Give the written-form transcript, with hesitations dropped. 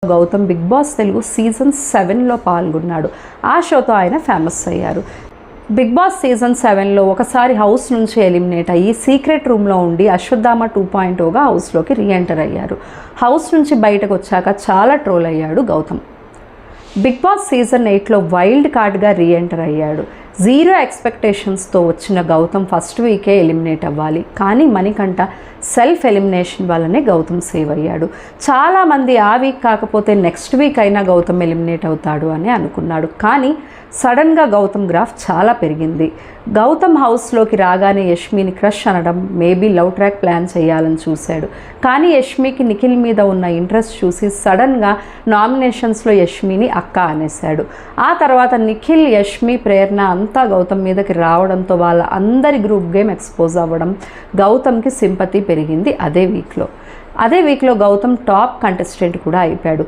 Gautam Bigg Boss Telugu season 7లో పాల్గొన్నాడు. ఆ షోతో ఆయన ఫేమస్ అయ్యారు. బిగ్ బాస్ సీజన్ 7లో ఒకసారి హౌస్ నుంచి ఎలిమినేట్ అయ్యి సీక్రెట్ రూమ్లో ఉండి అశ్వత్థామ 2.0గా హౌస్లోకి రీఎంటర్ అయ్యారు. హౌస్ నుంచి బయటకు వచ్చాక చాలా ట్రోల్ అయ్యాడు గౌతమ్. బిగ్ బాస్ సీజన్ 8లో వైల్డ్ కార్డ్గా రీఎంటర్ అయ్యాడు. 0 ఎక్స్పెక్టేషన్స్తో వచ్చిన గౌతమ్ ఫస్ట్ వీకే ఎలిమినేట్ అవ్వాలి. కానీ మణికంఠ సెల్ఫ్ ఎలిమినేషన్ వల్లనే గౌతమ్ సేవ్ అయ్యాడు. చాలామంది ఆ వీక్ కాకపోతే నెక్స్ట్ వీక్ అయినా గౌతమ్ ఎలిమినేట్ అవుతాడు అని అనుకున్నాడు. కానీ సడన్గా గౌతమ్ గ్రాఫ్ చాలా పెరిగింది. గౌతమ్ హౌస్లోకి రాగానే యష్మిని క్రష్ అనడం, మేబీ లవ్ ట్రాక్ ప్లాన్ చేయాలని చూశాడు. కానీ యష్మికి నిఖిల్ మీద ఉన్న ఇంట్రెస్ట్ చూసి సడన్గా నామినేషన్స్లో యష్మిని అక్క అనేశాడు. ఆ తర్వాత నిఖిల్, యష్మి, ప్రేరణ అంతా గౌతమ్ మీదకి రావడంతో వాళ్ళ అందరి గ్రూప్ గేమ్ ఎక్స్పోజ్ అవ్వడం, గౌతమ్కి సింపతి పెరిగింది. అదే వీక్లో గౌతమ్ టాప్ కంటెస్టెంట్ కూడా అయిపోయాడు.